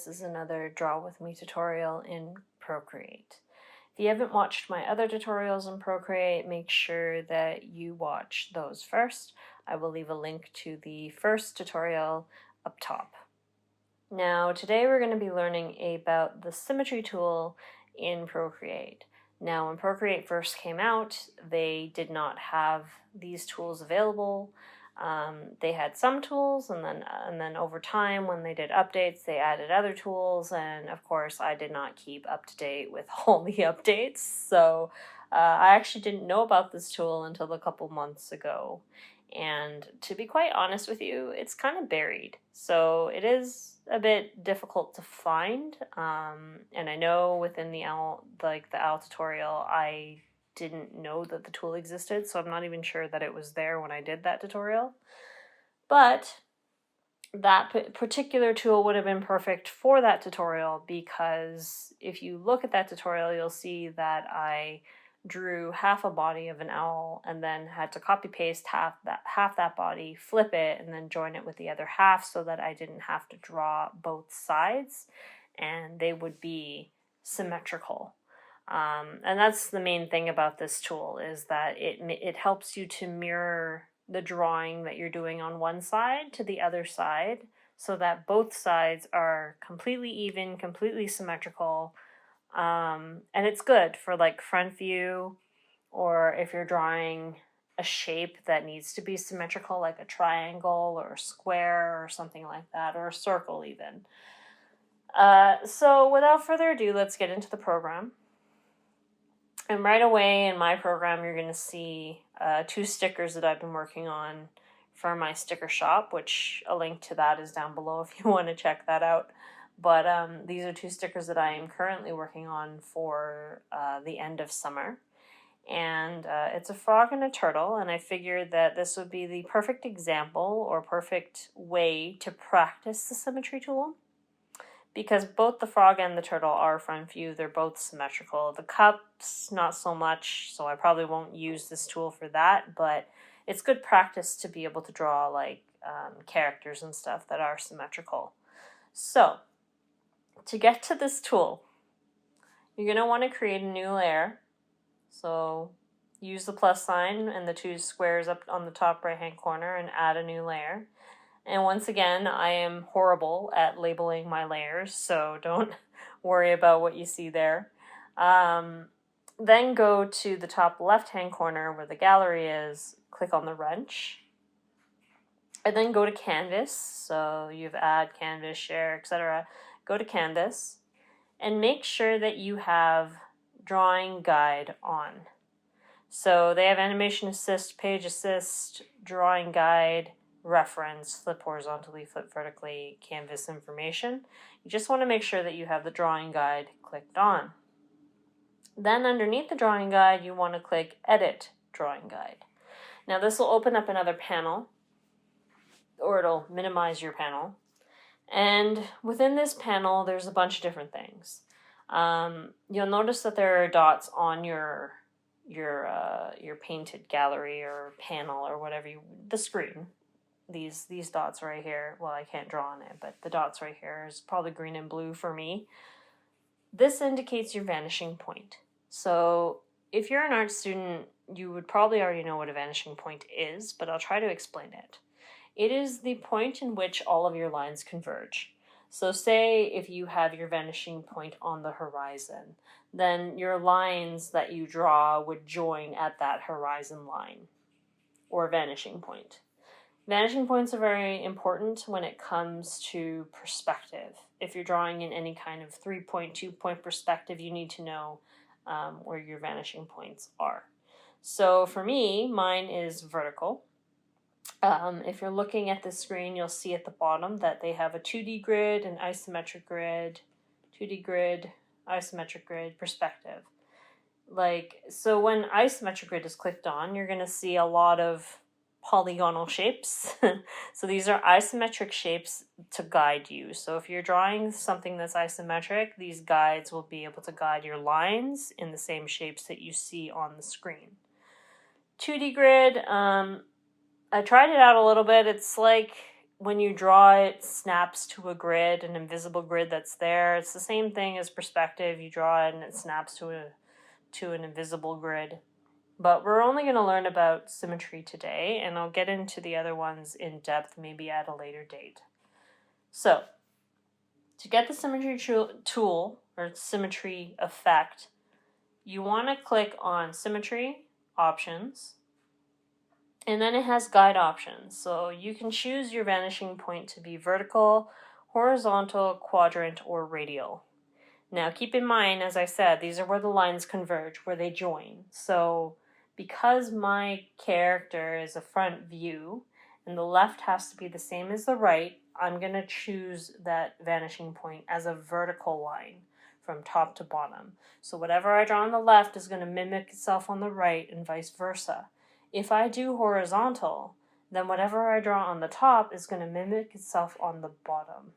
this is another Draw With Me tutorial in Procreate. If you haven't watched my other tutorials in Procreate, make sure that you watch those first. I will leave a link to the first tutorial up top. Now, today we're going to be learning about the Symmetry tool in Procreate. Now, when Procreate first came out, they did not have these tools available. They had some tools, and then over time, when they did updates, they added other tools, and of course, I did not keep up to date with all the updates, so I actually didn't know about this tool until a couple months ago. And to be quite honest with you, it's kind of buried, so it is a bit difficult to find. And I know within the OWL tutorial, I didn't know that the tool existed, so I'm not even sure that it was there when I did that tutorial. But that particular tool would have been perfect for that tutorial, because if you look at that tutorial, you'll see that I drew half a body of an owl and then had to copy paste half that body, flip it, and then join it with the other half so that I didn't have to draw both sides and they would be symmetrical. And that's the main thing about this tool, is that it helps you to mirror the drawing that you're doing on one side to the other side, so that both sides are completely even, completely symmetrical. And it's good for like front view, or if you're drawing a shape that needs to be symmetrical, like a triangle or a square or something like that, or a circle even. So without further ado, let's get into the program. And right away in my program, you're going to see 2 stickers that I've been working on for my sticker shop, which a link to that is down below if you want to check that out. But these are 2 stickers that I am currently working on for the end of summer. And it's a frog and a turtle, and I figured that this would be the perfect example or perfect way to practice the Symmetry tool, because both the frog and the turtle are front view. They're both symmetrical. The cups, not so much, so I probably won't use this tool for that, but it's good practice to be able to draw like characters and stuff that are symmetrical. So, to get to this tool, you're going to want to create a new layer. So use the plus sign and the 2 squares up on the top right hand corner and add a new layer. And once again, I am horrible at labeling my layers, so don't worry about what you see there. Then go to the top left-hand corner where the gallery is, click on the wrench, and then go to Canvas. So you've add, canvas, share, etc. Go to Canvas, and make sure that you have Drawing Guide on. So they have Animation Assist, Page Assist, Drawing Guide, Reference, Flip horizontally, flip vertically, Canvas information. You just want to make sure that you have the Drawing Guide clicked on. Then underneath the Drawing Guide, you want to click Edit Drawing Guide. Now this will open up another panel, or it'll minimize your panel. And within this panel, there's a bunch of different things. You'll notice that there are dots on your painted gallery or panel or whatever the screen. These dots right here, well, I can't draw on it, but the dots right here is probably green and blue for me. This indicates your vanishing point. So if you're an art student, you would probably already know what a vanishing point is, but I'll try to explain it. It is the point in which all of your lines converge. So say if you have your vanishing point on the horizon, then your lines that you draw would join at that horizon line, or vanishing point. Vanishing points are very important when it comes to perspective. If you're drawing in any kind of 3-point, 2-point perspective, you need to know where your vanishing points are. So for me, mine is vertical. If you're looking at the screen, you'll see at the bottom that they have a 2D grid, an isometric grid, 2D grid, isometric grid, perspective. So when isometric grid is clicked on, you're going to see a lot of polygonal shapes. So these are isometric shapes to guide you. So if you're drawing something that's isometric, these guides will be able to guide your lines in the same shapes that you see on the screen. 2D grid, I tried it out a little bit. It's like when you draw it, snaps to a grid, an invisible grid that's there. It's the same thing as perspective. You draw it and it snaps to an invisible grid. But we're only going to learn about symmetry today, and I'll get into the other ones in depth maybe at a later date. So, to get the symmetry tool or symmetry effect, you want to click on Symmetry, Options, and then it has guide options. So you can choose your vanishing point to be vertical, horizontal, quadrant, or radial. Now keep in mind, as I said, these are where the lines converge, where they join. So because my character is a front view and the left has to be the same as the right, I'm going to choose that vanishing point as a vertical line from top to bottom. So whatever I draw on the left is going to mimic itself on the right and vice versa. If I do horizontal, then whatever I draw on the top is going to mimic itself on the bottom.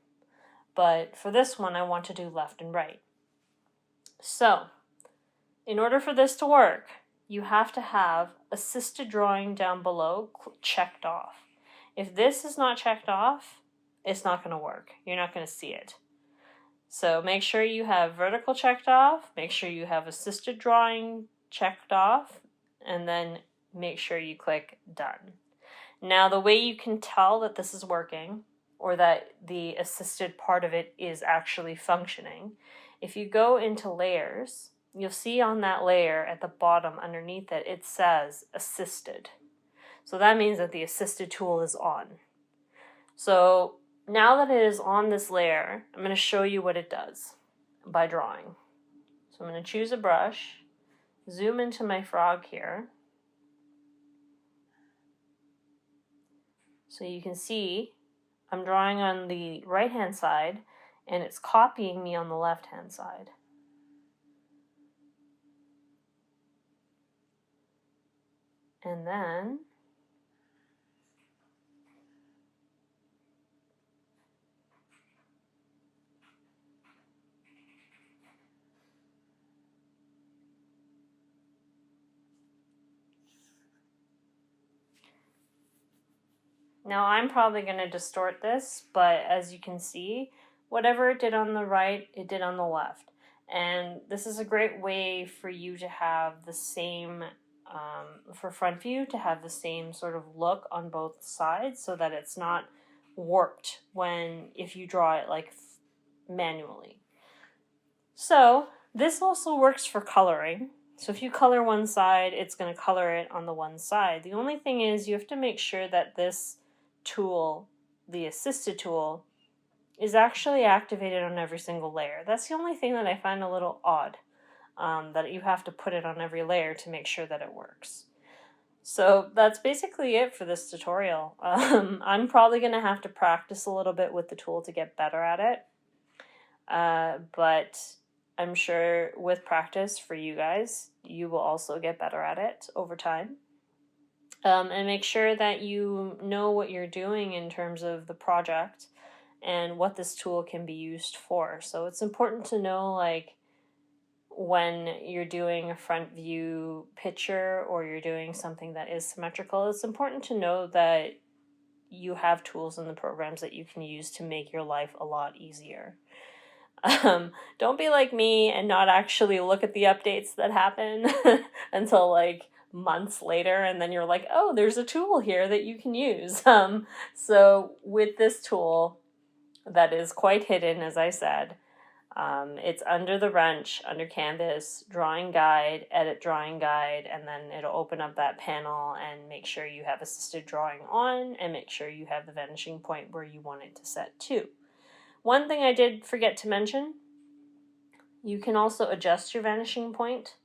But for this one, I want to do left and right. So, in order for this to work, you have to have assisted drawing down below checked off. If this is not checked off, it's not going to work. You're not going to see it. So make sure you have vertical checked off, make sure you have assisted drawing checked off, and then make sure you click done. Now the way you can tell that this is working, or that the assisted part of it is actually functioning, if you go into layers, you'll see on that layer at the bottom underneath it, it says assisted. So that means that the assisted tool is on. So now that it is on this layer, I'm going to show you what it does by drawing. So I'm going to choose a brush, zoom into my frog here. So you can see I'm drawing on the right-hand side and it's copying me on the left-hand side. And then now I'm probably going to distort this, but as you can see, whatever it did on the right, it did on the left. And this is a great way for you to have the same, for front view, to have the same sort of look on both sides so that it's not warped if you draw it like manually. So this also works for coloring. So if you color one side, it's going to color it on the one side. The only thing is you have to make sure that this tool, the assisted tool, is actually activated on every single layer. That's the only thing that I find a little odd, that you have to put it on every layer to make sure that it works. So that's basically it for this tutorial. I'm probably going to have to practice a little bit with the tool to get better at it, but I'm sure with practice for you guys, you will also get better at it over time. And make sure that you know what you're doing in terms of the project and what this tool can be used for. So it's important to know, like, when you're doing a front view picture or you're doing something that is symmetrical, it's important to know that you have tools in the programs that you can use to make your life a lot easier. Don't be like me and not actually look at the updates that happen until like months later, and then you're like, oh, there's a tool here that you can use. So with this tool that is quite hidden, as I said, it's under the wrench, under Canvas, drawing guide, edit drawing guide, and then it'll open up that panel and make sure you have assisted drawing on and make sure you have the vanishing point where you want it to set to. One thing I did forget to mention, you can also adjust your vanishing point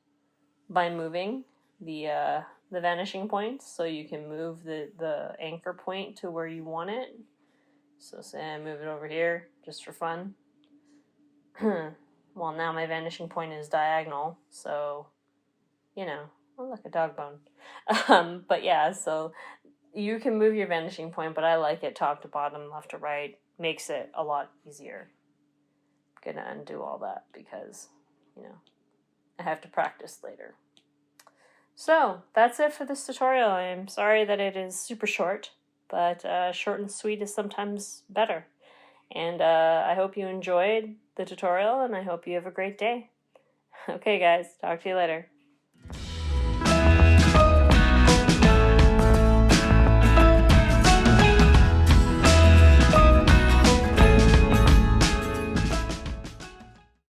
by moving the vanishing point. So you can move the anchor point to where you want it. So say I move it over here just for fun. Well, now my vanishing point is diagonal, so, oh, look, a dog bone. But yeah, so you can move your vanishing point, but I like it top to bottom, left to right. Makes it a lot easier. I'm gonna undo all that because, I have to practice later. So that's it for this tutorial. I'm sorry that it is super short. but short and sweet is sometimes better. And I hope you enjoyed the tutorial, and I hope you have a great day. Okay, guys, talk to you later.